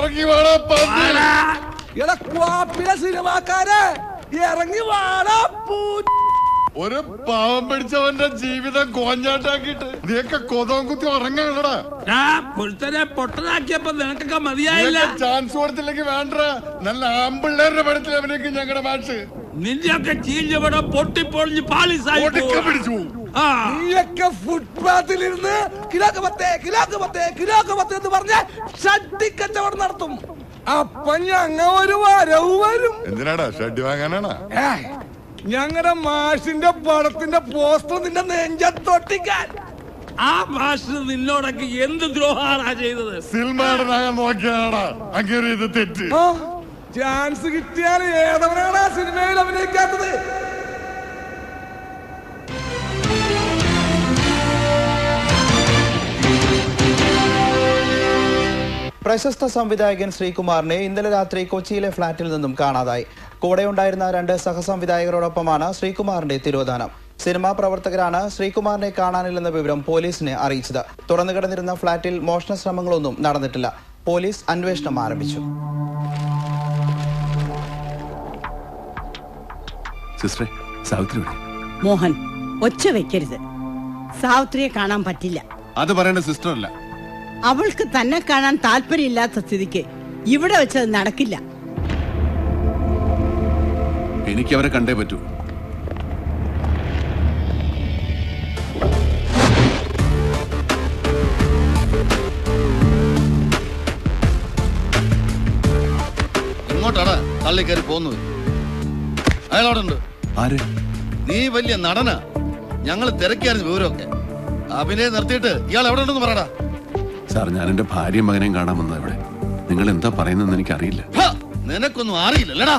ഇറങ്ങി വാടാ സിനിമാക്കാരെ ഇറങ്ങി വാടാ. ഒരു പാവം പിടിച്ചവന്റെ ജീവിതം കോഞ്ഞാട്ടാക്കിട്ട് നീയൊക്കെ കൊതവും കുത്തി ഉറങ്ങാണടാ. പൊട്ടനാക്കിയപ്പോ നിനക്കൊക്കെ മതിയായില്ല. ചാൻസ് കൊടുത്തില്ലെങ്കിൽ വേണ്ട. നല്ല ആമ്പിള്ളേരുടെ പടത്തിൽ അവനേക്ക് ഞങ്ങളുടെ മാഷ് നിന്റെയൊക്കെ ചീഞ്ഞവിടെ പൊട്ടിപ്പൊളിഞ്ഞ് പാളിസായി പിടിച്ചു. നീയൊക്കെ ഫുട്പാത്തിലിരുന്ന് കിലോക്ക് എന്ന് പറഞ്ഞ ഷഡ്ഡി കച്ചവടം നടത്തും. അപ്പൊ ഞങ്ങ ഒരു വരവ് വരും. എന്തിനാടാ ഷഡ്ഡി വാങ്ങാനാണ്? ഞങ്ങളുടെ മാഷിന്റെ പടത്തിന്റെ പോസ്റ്റർ നിന്റെ നെഞ്ചത്തൊട്ടിക്കാൻ. ആ മാഷിന് നിന്നോടൊക്കെ എന്ത് ദ്രോഹാണാ ചെയ്തത്? സിനിമാടനാകാൻ നോക്കിയാടാ അങ്ങനെ ഇത് തെറ്റ്. ചാൻസ് കിട്ടിയാൽ ഏതവനാണ് ആ സിനിമയിൽ അഭിനയിക്കാത്തത്? പ്രശസ്ത സംവിധായകൻ ശ്രീകുമാറിനെ ഇന്നലെ രാത്രി കൊച്ചിയിലെ ഫ്ളാറ്റിൽ നിന്നും കാണാതായി. കൂടെയുണ്ടായിരുന്ന 2 സഹസംവിധായകരോടൊപ്പമാണ് ശ്രീകുമാറിന്റെ തിരോധാനം. സിനിമാ പ്രവർത്തകരാണ് ശ്രീകുമാറിനെ കാണാനില്ലെന്ന വിവരം പോലീസിനെ അറിയിച്ചത്. തുറന്നു കിടന്നിരുന്ന ഫ്ളാറ്റിൽ മോഷണ ശ്രമങ്ങളൊന്നും നടന്നിട്ടില്ല. പോലീസ് അന്വേഷണം ആരംഭിച്ചു. മോഹൻ, ഒച്ച വെക്കരുത്. സാവിത്രിയെ കാണാൻ പറ്റില്ല. അത് പറയേണ്ട സിസ്റ്റർ അല്ല. അവൾക്ക് തന്നെ കാണാൻ താല്പര്യമില്ലാത്ത സ്ഥിതിക്ക് ഇവിടെ വെച്ചത് നടക്കില്ല. എനിക്ക് അവരെ കണ്ടേ പറ്റൂ. ഇങ്ങോട്ടാണ് തള്ളി കയറി പോകുന്നത്. അയാളോടുണ്ട്. ആര്? നീ വലിയ നടനാ. ഞങ്ങൾ തിരക്കിയായിരുന്നു വിവരമൊക്കെ. അഭിനയം നിർത്തിയിട്ട് ഇയാൾ എവിടെ ഉണ്ടെന്ന് പറയടാ. സാർ, ഞാൻ എന്റെ ഭാര്യയും മകനെയും കാണാൻ വന്നത് ഇവിടെ. നിങ്ങൾ എന്താ പറയുന്നതെന്ന് എനിക്കറിയില്ല. നിനക്കൊന്നും അറിയില്ലല്ലടാ.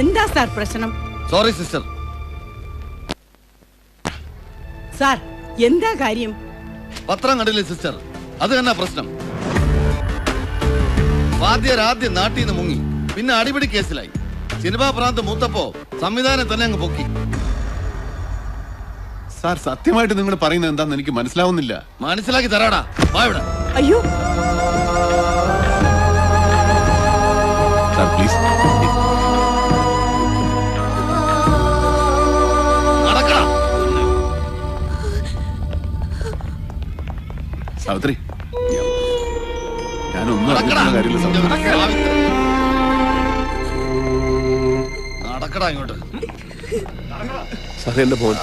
എന്താ സാർ പ്രശ്നം? Sorry sister. സാർ, എന്താ കാര്യം? പത്രം കണ്ടില്ലേ സിസ്റ്റർ? അത് തന്നെ പ്രശ്നം. വാദ്യർ ആദ്യം നാട്ടിൽ നിന്ന് മുങ്ങി, പിന്നെ അടിപിടി കേസിലായി. സിനിമാ പ്രാന്ത് മൂത്തപ്പോ സംവിധാനം തന്നെ അങ്ങ് പൊക്കി. സാർ, സത്യമായിട്ട് നിങ്ങൾ പറയുന്നത് എന്താന്ന് എനിക്ക് മനസ്സിലാവുന്നില്ല. മനസ്സിലാക്കി തരാടാ. വാ ഇവിടെ. അയ്യോ സാർ, പ്ലീസ്. നടക്കടാ. സാവിത്രി, ഞാനൊന്നും അറിഞ്ഞിട്ടുള്ള കാര്യമില്ല. നടക്കടാ ഇങ്ങോട്ട്. സാർ, എന്റെ മോൻ.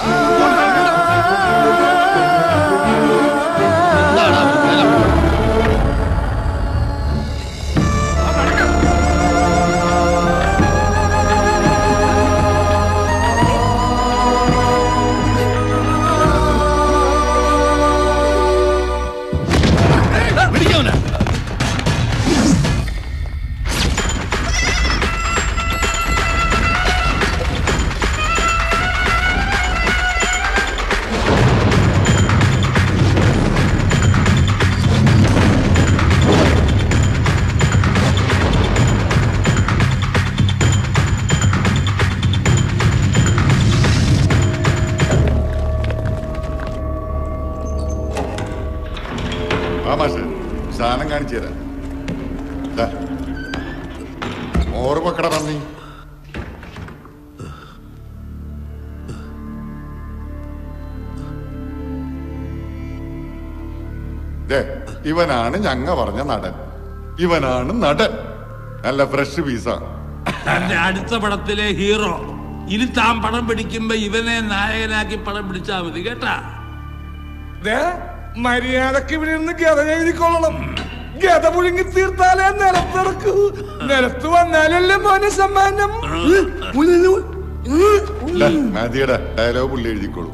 സാധനം കാണിച്ചു തരാം. ഓർമ്മക്കട നന്ദി. ഇവനാണ് ഞങ്ങ പറഞ്ഞ നടൻ. ഇവനാണ് നടൻ. നല്ല ഫ്രഷ് പീസാ. തന്റെ അടുത്ത പടത്തിലെ ഹീറോ. ഇനി താൻ പടം പിടിക്കുമ്പോ ഇവനെ നായകനാക്കി പടം പിടിച്ചാ മതി കേട്ടാ. മര്യാദക്ക് ഇവിടെ നിന്ന് ഗത എഴുതിക്കൊള്ളണം. ഗത പുഴുങ്ങി തീർത്താലേ നിലത്തിറക്കൂ. നിലത്ത് വന്നാലല്ലേ മോനെ സമ്മാനം. മതിയുടെ ഡയലോഗ് പുള്ളി എഴുതിക്കോളൂ.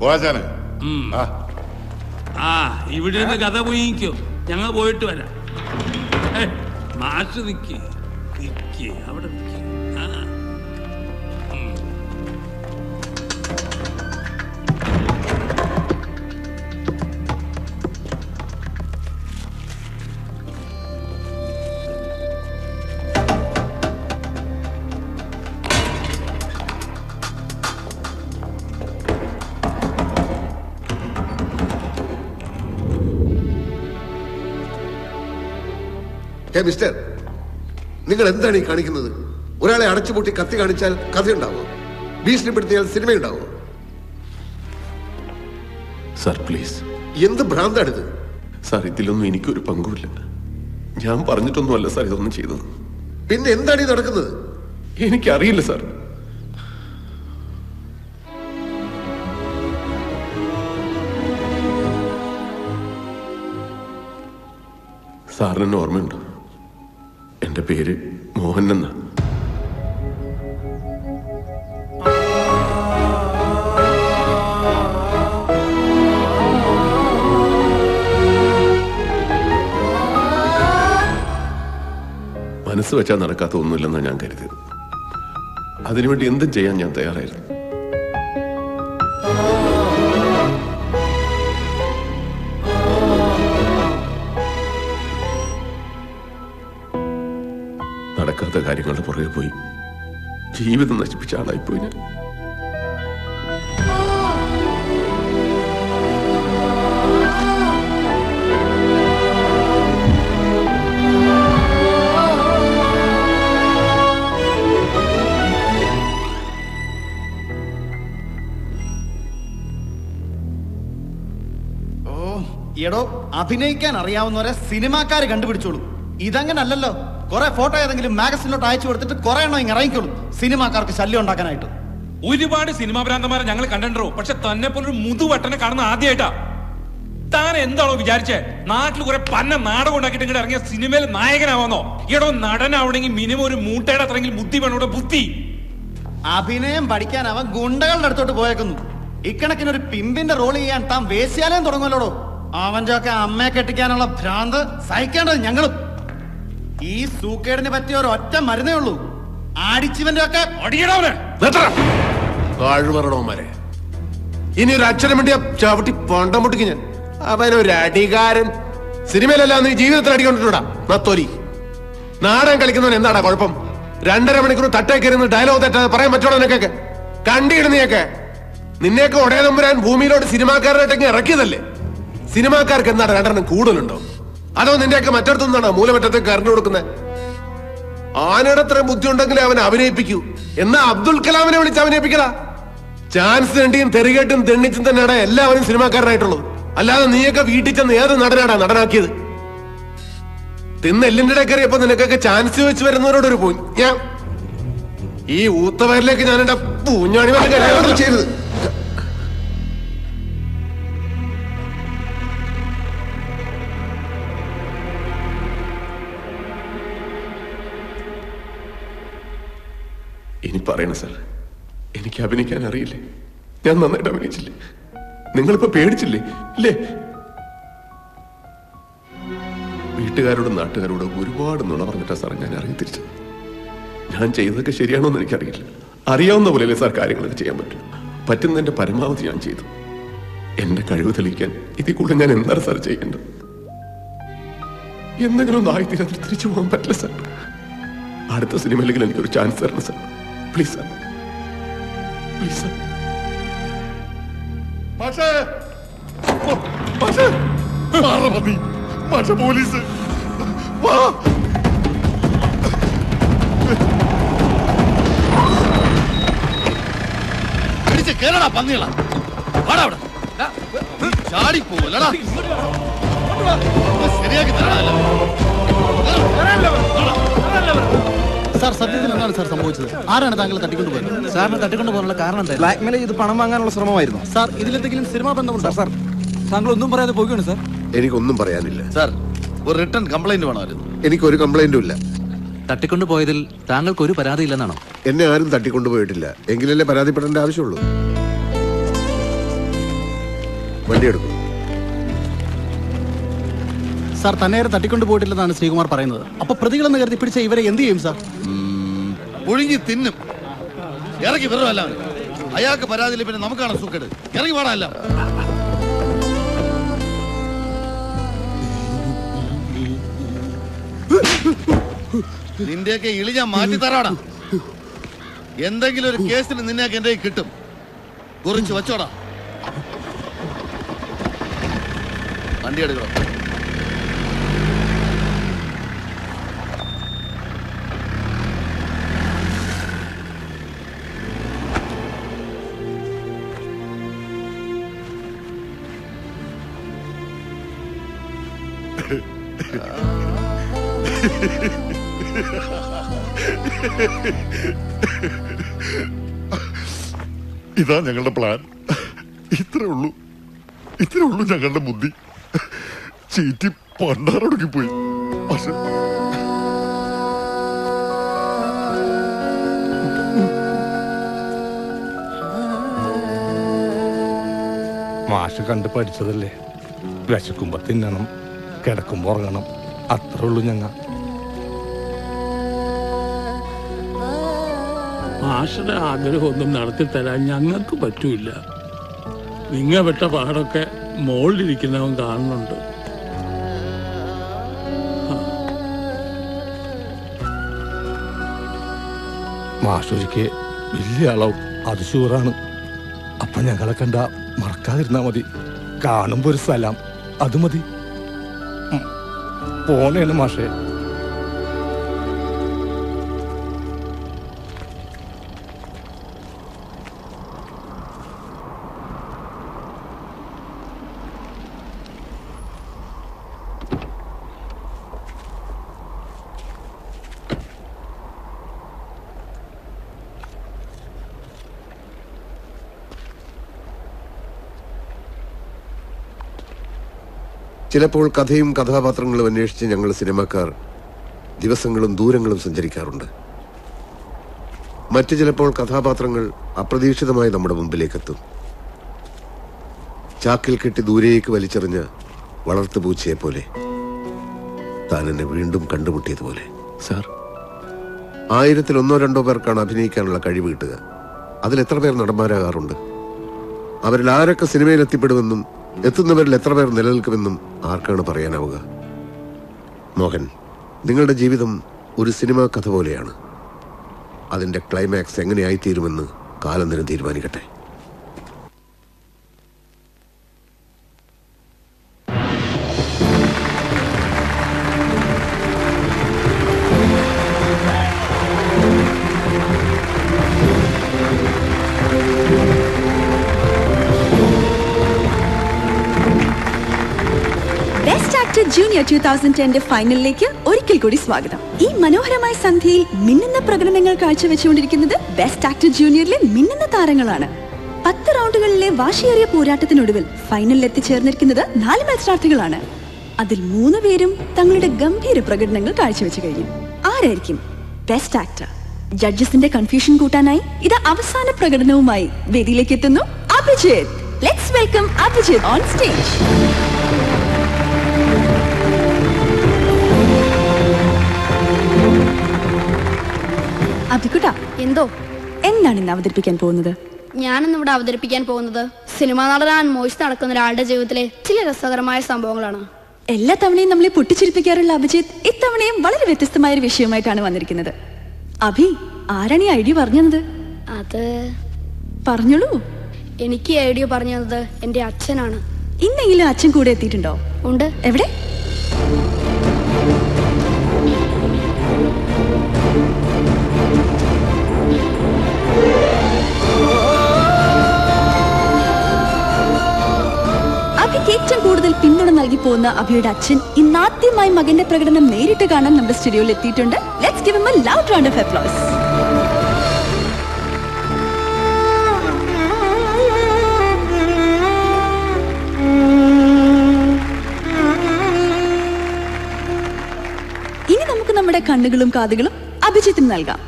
വാചാനെ ഇവിടെ നിന്ന് കഥ പോയിക്കോ. ഞങ്ങൾ പോയിട്ട് വരാം. മാഷ് നിക്ക് അവിടെ നിക്ക്. മിസ്റ്റർ, നിങ്ങൾ എന്താണ് ഈ കാണിക്കുന്നത്? ഒരാളെ അടച്ചുപൂട്ടി കത്തി കാണിച്ചാൽ കഥയുണ്ടാവോ? ഭീഷണിപ്പെടുത്തിയാൽ സിനിമയുണ്ടാവോ? Sir please. എന്ത് ഭ്രാന്താണിത്? സാർ ഇതിലൊന്നും എനിക്കൊരു പങ്കുമില്ല. ഞാൻ പറഞ്ഞിട്ടൊന്നുമല്ല സാർ ഇതൊന്നും ചെയ്തത്. പിന്നെ എന്താണ് ഈ നടക്കുന്നത്? എനിക്കറിയില്ല സാർ. സാറിന് ഓർമ്മയുണ്ടോ? എന്റെ പേര് മോഹൻ എന്നാ. മനസ്സ് വെച്ചാൽ നടക്കാത്ത ഒന്നുമില്ലെന്നാണ് ഞാൻ കരുതിയത്. അതിനുവേണ്ടി എന്തും ചെയ്യാൻ ഞാൻ തയ്യാറായിരുന്നു. നടക്കാത്ത കാര്യങ്ങളുടെ പുറകെ പോയി ജീവിതം നശിപ്പിച്ച ആളായിപ്പോയി ഞാൻ. എടോ, അഭിനയിക്കാൻ അറിയാവുന്നവരെ സിനിമാക്കാര് കണ്ടുപിടിച്ചോളൂ. ഇതങ്ങനല്ലല്ലോ. കുറെ ഫോട്ടോ ഏതെങ്കിലും മാഗസിനിലോട്ട് അയച്ചു കൊടുത്തിട്ട് കുറെ എണ്ണം ഇങ്ങനെ ഇറങ്ങിക്കോളും സിനിമാക്കാർക്ക് ശല്യം ഉണ്ടാക്കാനായിട്ട്. ഒരുപാട് സിനിമാ ഭ്രാന്തന്മാരെ ഞങ്ങൾ കണ്ടിട്ടോ, പക്ഷെ തന്നെ പോലൊരു മുതുവട്ടനെ കാണുന്ന ആദ്യമായിട്ടാ. താൻ എന്താണോ വിചാരിച്ചേ? നാട്ടിൽ കുറെ പന്ന നാടകം ഉണ്ടാക്കിയിട്ട് ഇങ്ങോട്ട് ഇറങ്ങിയ സിനിമയിൽ നായകനാവാന്നോ? എടോ, നടനാവണമെങ്കിൽ മിനിമം ഒരു മൂട്ടയുടെ അത്രയെങ്കിലും ബുദ്ധി വേണം. ഇവിടെ ബുദ്ധി. അഭിനയം പഠിക്കാൻ അവൻ ഗുണ്ടകളുടെ അടുത്തോട്ട് പോയേക്കുന്നു. ഇക്കണക്കിനൊരു പിമ്പിന്റെ റോൾ ചെയ്യാൻ താൻ വേശ്യാലയം തുടങ്ങുമല്ലോടോ. അവന്റെ ഒക്കെ അമ്മയെ കെട്ടിക്കാനുള്ള ഭ്രാന്ത് സഹിക്കേണ്ടത് ഞങ്ങളും. ഈ സൂക്കേടിന് പറ്റിയ ഒരു ഒറ്റ മരുന്നേ ഉള്ളൂ. ആടിച്ചിവന്റെ ഒക്കെ താഴ്വരണവന്മാരെ ഇനി ഒരു അക്ഷരം വേണ്ടി ചവിട്ടി പണ്ടം പൊട്ടിക്ക് ഞാൻ. അവനൊരു അടികാരൻ. സിനിമയിലല്ല നീ ജീവിതത്തിൽ അടിക്കൊണ്ടിട്ടുണ്ടാ നത്തോലി. നാടകം കളിക്കുന്നവൻ എന്താടാ കുഴപ്പം? 2.5 മണിക്കൂർ തട്ടേക്കരുന്ന് ഡയലോഗ് തെറ്റാതെ പറയാൻ പറ്റുള്ളൂ നിനക്കൊക്കെ. കണ്ടിടുന്നയൊക്കെ നിന്നെയൊക്കെ ഒടേ നമ്പുരാൻ ഭൂമിയിലോട്ട് സിനിമാക്കാരായിട്ടൊക്കെ ഇറക്കിയതല്ലേ. സിനിമാക്കാർക്ക് എന്താണ് 2 കൂടുതലുണ്ടോ? അതോ നിന്റെയൊക്കെ മറ്റടുത്തുനിന്നാണ് മൂലമറ്റത്തേക്ക് കറണ്ട് കൊടുക്കുന്നത്? ആനയുടെ അത്രയും ബുദ്ധി ഉണ്ടെങ്കിലേ അവനെ അഭിനയിപ്പിക്കൂ. എന്നാ അബ്ദുൽ കലാമിനെ വിളിച്ച് അഭിനയിപ്പിക്കലാ. ചാൻസ് തെണ്ടിയും തെറികേട്ടും തെണ്ണിച്ചും തന്നെയാണ് എല്ലാവരും സിനിമാക്കാരനായിട്ടുള്ളത്. അല്ലാതെ നീയൊക്കെ വീട്ടിൽ ചെന്ന് ഏത് നടനാടാ നടനാക്കിയത്? തിന്ന് എല്ലിന്റെ കയറിയപ്പോ നിനക്കൊക്കെ ചാൻസ് വെച്ച് വരുന്നവരോടൊരു പോയി. ഞാൻ ഈ ഊത്തവരിലേക്ക് ഞാൻ എന്റെ പൂഞ്ഞാണി ചെയ്തത്. ഇനി പറയണ സാർ, എനിക്ക് അഭിനയിക്കാൻ അറിയില്ലേ? ഞാൻ നന്നായിട്ട് അഭിനയിച്ചില്ലേ? നിങ്ങളിപ്പോ പേടിച്ചില്ലേ ഇല്ലേ? വീട്ടുകാരോടും നാട്ടുകാരോടും ഒരുപാട് നുണ പറഞ്ഞിട്ടാ സാർ ഞാൻ ഇറങ്ങി തിരിച്ചത്. ഞാൻ ചെയ്തതൊക്കെ ശരിയാണോ എന്ന് എനിക്കറിയില്ല. അറിയാവുന്ന പോലെയല്ലേ സാർ കാര്യങ്ങളൊക്കെ ചെയ്യാൻ പറ്റും. പറ്റുന്നതിന്റെ പരമാവധി ഞാൻ ചെയ്തു. എന്റെ കഴിവ് തെളിയിക്കാൻ ഇതിൽ കൂടെ ഞാൻ എന്താണ് സാർ ചെയ്യേണ്ടത്? എന്തെങ്കിലും ഒന്ന് ആയിത്തീരാൻ തിരിച്ചു പോകാൻ പറ്റില്ല സാർ. അടുത്ത സിനിമയിലെങ്കിലും എനിക്കൊരു ചാൻസ് തരണം sir. Please sir, please sir. Police Kerala പന്നികളാ ചാടി പോവല്ലടാ. ശരിയാക്കി തരണല്ലോ. സാർ, സത്യത്തിൽ എന്താണ് സാർ സംഭവിച്ചത്? ആരാണ് താങ്കൾ തട്ടിക്കൊണ്ടുപോയത്? സാറിന് തട്ടിക്കൊണ്ടുപോകാനുള്ള കാരണം എന്താ? ബ്ലാക്ക്മെയിൽ ചെയ്ത് പണം വാങ്ങാനുള്ള ശ്രമമായിരുന്നു സാർ. ഇതിലെന്തെങ്കിലും സിനിമാ ബന്ധമുണ്ടോ? സാർ, താങ്കൾ ഒന്നും പറയാതെ പോവുകയാണ് സാർ. എനിക്കൊന്നും പറയാനില്ല സാർ. ഒരു റിട്ടേൺ കംപ്ലൈന്റ് വേണമായിരുന്നു. എനിക്കൊരു കംപ്ലൈന്റും ഇല്ല. തട്ടിക്കൊണ്ടുപോയതിൽ താങ്കൾക്ക് ഒരു പരാതി ഇല്ലെന്നാണോ? എന്നെ ആരും തട്ടിക്കൊണ്ടുപോയിട്ടില്ല. എങ്കിലല്ലേ പരാതിപ്പെടേണ്ട ആവശ്യമുള്ളൂ. വണ്ടി എടുക്കും. സാർ, തന്നെ തട്ടിക്കൊണ്ടു പോയിട്ടില്ലെന്നാണ് ശ്രീകുമാർ പറയുന്നത്. അപ്പൊ പ്രതികളെന്ന് കരുതി പിടിച്ച ഇവരെ എന്ത് ചെയ്യും സാർ? ഒഴുകി തിന്നും. ഇറങ്ങി വെറുമല്ല. അയാൾക്ക് പരാതിയില്ല, പിന്നെ നമുക്കാണ് സൂക്കേട്. ഇറങ്ങി പാടല്ല. നിന്റെയൊക്കെ ഇളി ഞാൻ മാറ്റി തരാടാ. എന്തെങ്കിലും ഒരു കേസിന് നിന്നെയൊക്കെ എന്റെ കിട്ടും. കുറിച്ച് വച്ചോടാ. വണ്ടി എടുക്കണം. ഇതാ ഞങ്ങളുടെ പ്ലാൻ. ഇത്രേ ഉള്ളൂ ഞങ്ങളുടെ ബുദ്ധി. ചീറ്റി പണ്ടാറൊടുക്കി പോയി. പക്ഷെ മാഷ് കണ്ട് പഠിച്ചതല്ലേ, വിശക്കുമ്പോ തിന്നണം, കിടക്കുമ്പോ ഉറങ്ങണം, അത്രേ ഉള്ളൂ ഞങ്ങ. മാഷയുടെ ആഗ്രഹമൊന്നും നടത്തി തരാൻ ഞങ്ങൾക്ക് പറ്റൂല. നിങ്ങ പെട്ട പാടൊക്കെ മോളിലിരിക്കുന്നവൻ കാണുന്നുണ്ട്. മാഷൊരിക്ക് വലിയ ആളാവും, അത് ഷൂറാണ്. അപ്പൊ ഞങ്ങളെ കണ്ട മറക്കാതിരുന്നാ മതി. കാണുമ്പോ ഒരു സ്ഥലം, അത് മതി. പോണേണ് മാഷേ. ചിലപ്പോൾ കഥയും കഥാപാത്രങ്ങളും അന്വേഷിച്ച് ഞങ്ങൾ സിനിമാക്കാർ ദിവസങ്ങളും ദൂരങ്ങളും സഞ്ചരിക്കാറുണ്ട്. മറ്റു ചിലപ്പോൾ കഥാപാത്രങ്ങൾ അപ്രതീക്ഷിതമായി നമ്മുടെ മുമ്പിലേക്കെത്തും. ചാക്കിൽ കെട്ടി ദൂരേക്ക് വലിച്ചെറിഞ്ഞ വളർത്തുപൂച്ചയെ പോലെ താൻ എന്നെ വീണ്ടും കണ്ടുമുട്ടിയതുപോലെ. സാർ, 1000-ൽ 1-2 പേർക്കാണ് അഭിനയിക്കാനുള്ള കഴിവ് കിട്ടുക. അതിൽ എത്ര പേർ നടന്മാരാകാറുണ്ട്? അവരിൽ ആരൊക്കെ സിനിമയിൽ എത്തിപ്പെടുമെന്നും എത്തുന്നവരിൽ എത്ര പേർ നിലനിൽക്കുമെന്നും ആർക്കാണ് പറയാനാവുക? മോഹൻ, നിങ്ങളുടെ ജീവിതം ഒരു സിനിമാ കഥ പോലെയാണ്. അതിന്റെ ക്ലൈമാക്സ് എങ്ങനെയായിത്തീരുമെന്ന് കാലം തന്നെ തീരുമാനിക്കട്ടെ. ജൂനിയർ 2010 ഫൈനലിലേക്ക് ഒരിക്കൽ കൂടി സ്വാഗതം. ഈ മനോഹരമായ സന്ധ്യയിൽ മിന്നുന്ന പ്രകടനങ്ങൾ കാഴ്ചവെച്ചുകൊണ്ടിരിക്കുന്നത് ബെസ്റ്റ് ആക്ടർ ജൂനിയറിലെ മിന്നുന്ന താരങ്ങളാണ്. 10 റൗണ്ടുകളിലെ വാശിയേറിയ പോരാട്ടത്തിനൊടുവിൽ ഫൈനലിൽ എത്തിച്ചേർന്നിരിക്കുന്നത് 4 മത്സരാർത്ഥികളാണ്. അതിൽ 3 പേരും തങ്ങളുടെ ഗംഭീര പ്രകടനങ്ങൾ കാഴ്ചവെച്ചു കഴിഞ്ഞു. ആരായിരിക്കും ബെസ്റ്റ് ആക്ടർ? ജഡ്ജസിന്റെ കൺഫ്യൂഷൻ കൂട്ടാനായി ഇത് അവസാന പ്രകടനവുമായി വേദിയിലേക്ക് എത്തുന്നു Abhijith. Let's welcome Abhijith on stage. അഭിക്കുട്ട, എന്തോ എന്താണ് ഇന്ന് അവതരിപ്പിക്കാൻ പോകുന്നത്? ഞാനിന്നിവിടെ അവതരിപ്പിക്കാൻ പോകുന്നത് സിനിമാ നടനാൻ മോഹിച്ച് നടക്കുന്ന ഒരാളുടെ ജീവിതത്തിലെ ചില രസകരമായ സംഭവങ്ങളാണ്. എല്ലാ തവണയും നമ്മളെ പൊട്ടിച്ചിരിപ്പിക്കാറുള്ള അഭിജിത്ത് ഇത്തവണയും വളരെ വ്യത്യസ്തമായ ഒരു വിഷയമായിട്ടാണ് വന്നിരിക്കുന്നത്. അഭി, ആരാണ് ഈ ഐഡിയ പറഞ്ഞത്? അത് പറഞ്ഞോളൂ. എനിക്ക് ഐഡിയ പറഞ്ഞു തന്നത് എന്റെ അച്ഛനാണ്. ഇന്നെങ്കിലും അച്ഛൻ കൂടെ എത്തിയിട്ടുണ്ടോ? ഉണ്ട്. എവിടെ? അഭിക്ക് ഏറ്റവും കൂടുതൽ പിന്തുണ നൽകി പോകുന്ന അഭിയുടെ അച്ഛൻ ഇന്നാദ്യമായി മകന്റെ പ്രകടനം നേരിട്ട് കാണാൻ നമ്മുടെ സ്റ്റുഡിയോയിൽ എത്തിയിട്ടുണ്ട്. Let's give him A loud round of applause. ഇനി നമുക്ക് നമ്മുടെ കണ്ണുകളും കാതുകളും അഭിജിത്തിന് നൽകാം.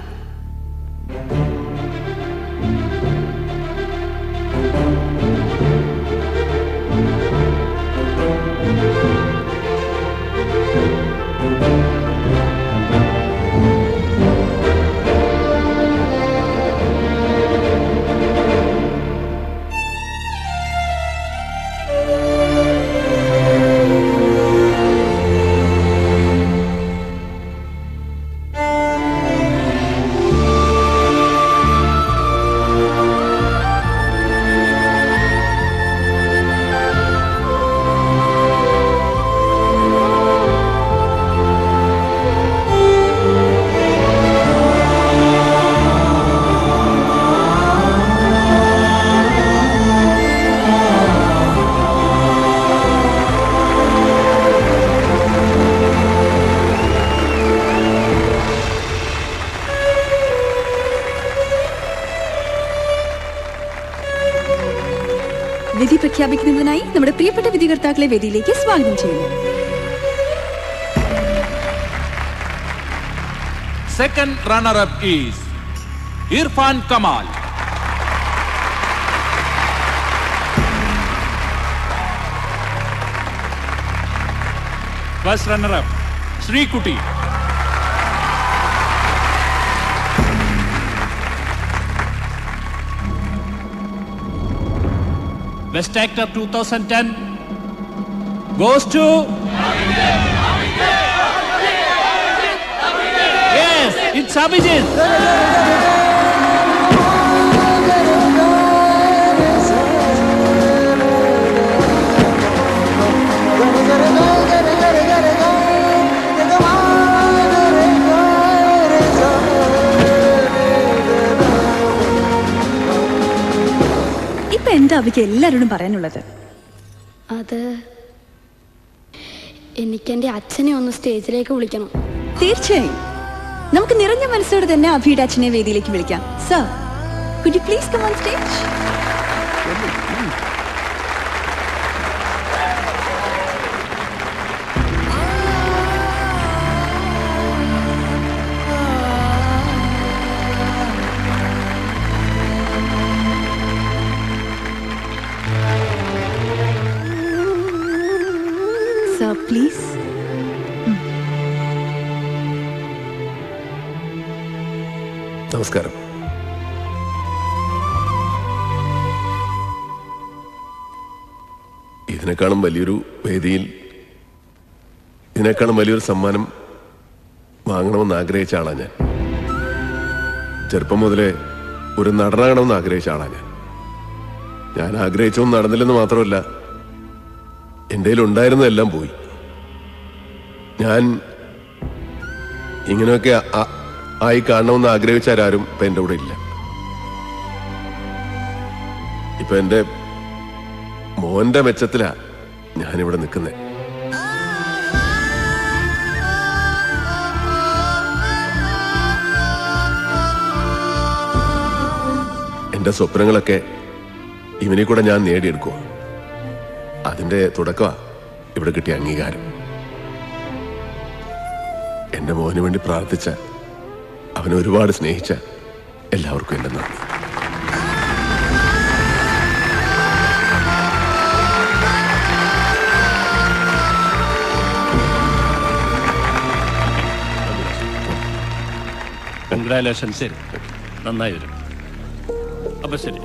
പ്രഖ്യാപിക്കുന്നതിനായി നമ്മുടെ പ്രിയപ്പെട്ട വിധികർത്താക്കളെ വേദിയിലേക്ക് സ്വാഗതം ചെയ്യുന്നു. Second runner-up is Irfan Kamal. First runner-up Sri Kuti. Best Actor 2010 goes to yes, it's Abhijit. ഇപ്പൊ എന്താ അവയ്ക്ക് എല്ലാവരോടും പറയാനുള്ളത്? അത് എനിക്ക് എന്റെ അച്ഛനെ ഒന്ന് സ്റ്റേജിലേക്ക് വിളിക്കണം. തീർച്ചയായും നമുക്ക് നിറഞ്ഞ മനസ്സോടെ തന്നെ അഭിയുടെ അച്ഛനെ വേദിയിലേക്ക് വിളിക്കാം. Sir, could you please come on stage? Sir, please. നമസ്കാരം. ഇതിനേക്കാളും വലിയൊരു വേദിയിൽ ഇതിനേക്കാളും വലിയൊരു സമ്മാനം വാങ്ങണമെന്ന് ആഗ്രഹിച്ച ആളാണ് ഞാൻ. ചെറുപ്പം മുതലേ ഒരു നടനാകണമെന്ന് ആഗ്രഹിച്ച ആളാണ് ഞാൻ ആഗ്രഹിച്ചൊന്നും നടന്നില്ലെന്ന് മാത്രമല്ല, എൻ്റെ കയ്യിലുണ്ടായിരുന്നതെല്ലാം പോയി. ഞാൻ ഇങ്ങനെയൊക്കെ ആയി കാണണമെന്ന് ആഗ്രഹിച്ചാരും ഇപ്പൊ എൻ്റെ കൂടെ ഇല്ല. ഇപ്പൊ എൻ്റെ മോന്റെ മെച്ചത്തിലാ ഞാനിവിടെ നിൽക്കുന്നത്. എൻ്റെ സ്വപ്നങ്ങളൊക്കെ ഇവനെ കൂടെ ഞാൻ നേടിയെടുക്കുക. അതിൻ്റെ തുടക്കമാ ഇവിടെ കിട്ടിയ അംഗീകാരം. എൻ്റെ മോന് വേണ്ടി പ്രാർത്ഥിച്ച, അവനെ ഒരുപാട് സ്നേഹിച്ച എല്ലാവർക്കും എൻ്റെ നന്ദി. കൺഗ്രാലേഷൻ. ശരി, നന്നായി വരും. അപ്പൊ ശരി.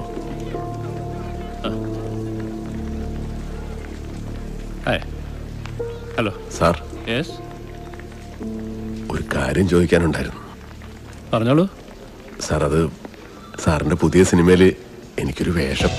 Hello sir. യെസ്, ഒരു കാര്യം ചോദിക്കാനുണ്ടായിരുന്നു. പറഞ്ഞോളൂ സാർ. അത് സാറിന്റെ പുതിയ സിനിമയില് എനിക്കൊരു വേഷം.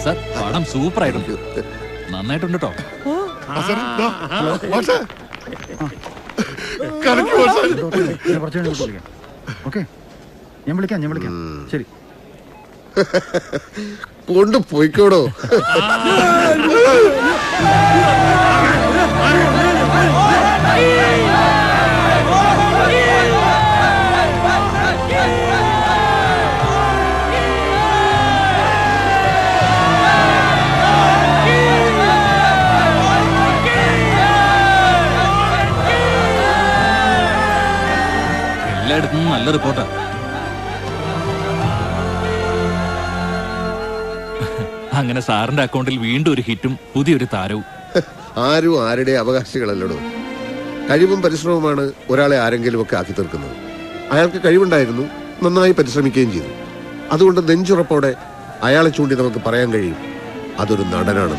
സർ, പടം സൂപ്പർ ആയിട്ടുണ്ട്. നന്നായിട്ടുണ്ട് കേട്ടോ. ഞാൻ വിളിക്കാം. ശരി, കൊണ്ടുപോയിക്കോടോ. എല്ലായിടത്തും നല്ല റിപ്പോർട്ടാ. അങ്ങനെ സാറിന്റെ അക്കൗണ്ടിൽ വീണ്ടും ഒരു ഹിറ്റും പുതിയൊരു താരവും. ആരും ആരുടെ അവകാശികളല്ലടോ. കഴിവും പരിശ്രമവുമാണ് ഒരാളെ ആരെങ്കിലും ഒക്കെ ആക്കി തീർക്കുന്നത്. അയാൾക്ക് കഴിവുണ്ടായിരുന്നു, നന്നായി പരിശ്രമിക്കുകയും ചെയ്തു. അതുകൊണ്ട് നെഞ്ചുറപ്പോടെ അയാളെ ചൂണ്ടി നമുക്ക് പറയാൻ കഴിയും അതൊരു നടനാണ്.